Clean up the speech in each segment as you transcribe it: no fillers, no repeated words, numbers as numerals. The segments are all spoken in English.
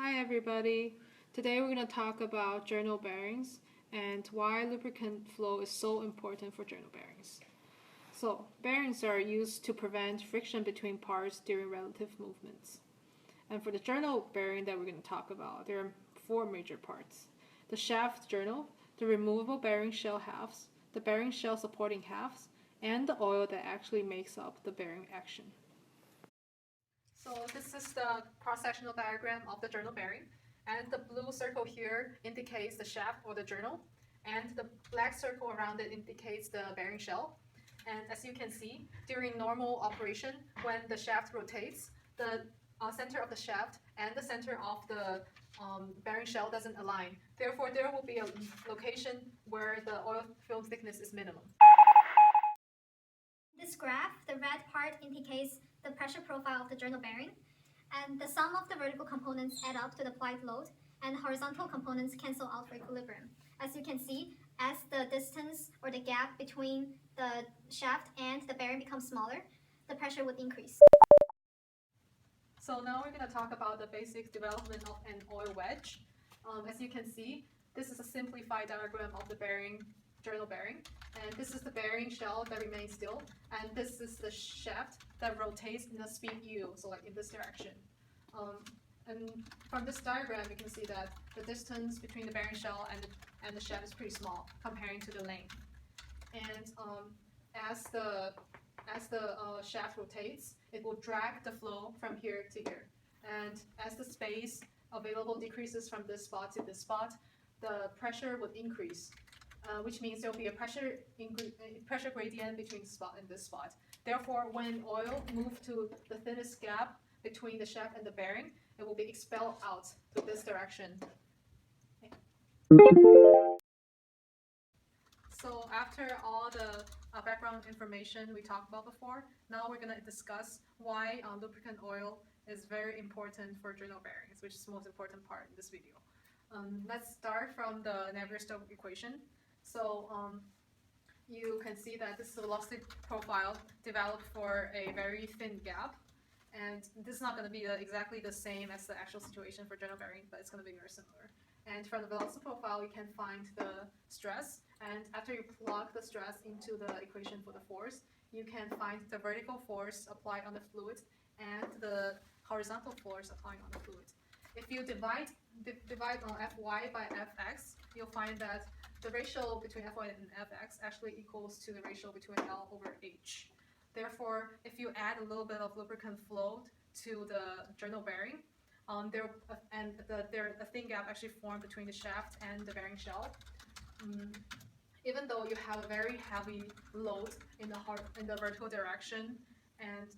Hi everybody. Today we're going to talk about journal bearings and why lubricant flow is so important for journal bearings. So, bearings are used to prevent friction between parts during relative movements. And for the journal bearing that we're going to talk about, there are four major parts. The shaft journal, the removable bearing shell halves, the bearing shell supporting halves, and the oil that actually makes up the bearing action. So this is the cross-sectional diagram of the journal bearing, and the blue circle here indicates the shaft or the journal, and the black circle around it indicates the bearing shell. And as you can see, during normal operation, when the shaft rotates, the center of the shaft and the center of the bearing shell doesn't align. Therefore, there will be a location where the oil film thickness is minimum. This graph, the red part indicates the pressure profile of the journal bearing, and the sum of the vertical components add up to the applied load, and horizontal components cancel out for equilibrium. As you can see, as the distance or the gap between the shaft and the bearing becomes smaller, the pressure would increase. So now we're going to talk about the basic development of an oil wedge. As you can see, this is a simplified diagram of the journal bearing, and this is the bearing shell that remains still, and this is the shaft that rotates in the speed u, so like in this direction. And from this diagram, you can see that the distance between the bearing shell and the shaft is pretty small comparing to the length. And as the shaft rotates, it will drag the flow from here to here. And as the space available decreases from this spot to this spot, the pressure would increase, which means there will be a pressure gradient between this spot and this spot. Therefore, when oil moves to the thinnest gap between the shaft and the bearing, it will be expelled out to this direction. Okay. So after all the background information we talked about before, now we're going to discuss why lubricant oil is very important for journal bearings, which is the most important part in this video. Let's start from the Navier-Stokes equation. So you can see that this velocity profile developed for a very thin gap, and this is not going to be exactly the same as the actual situation for journal bearing, but it's going to be very similar. And from the velocity profile, you can find the stress, and after you plug the stress into the equation for the force, you can find the vertical force applied on the fluid and the horizontal force applied on the fluid. If you divide Fy by Fx, you'll find that the ratio between Fy and Fx actually equals to the ratio between L over H. Therefore, if you add a little bit of lubricant flow to the journal bearing, a thin gap actually formed between the shaft and the bearing shell. Even though you have a very heavy load in the vertical direction, and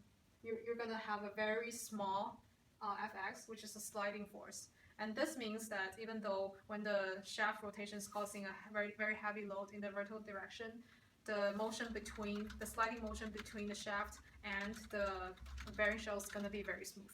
you're going to have a very small Fx, which is a sliding force. And this means that even though when the shaft rotation is causing a very, very heavy load in the vertical direction, the sliding motion between the shaft and the bearing shell is going to be very smooth.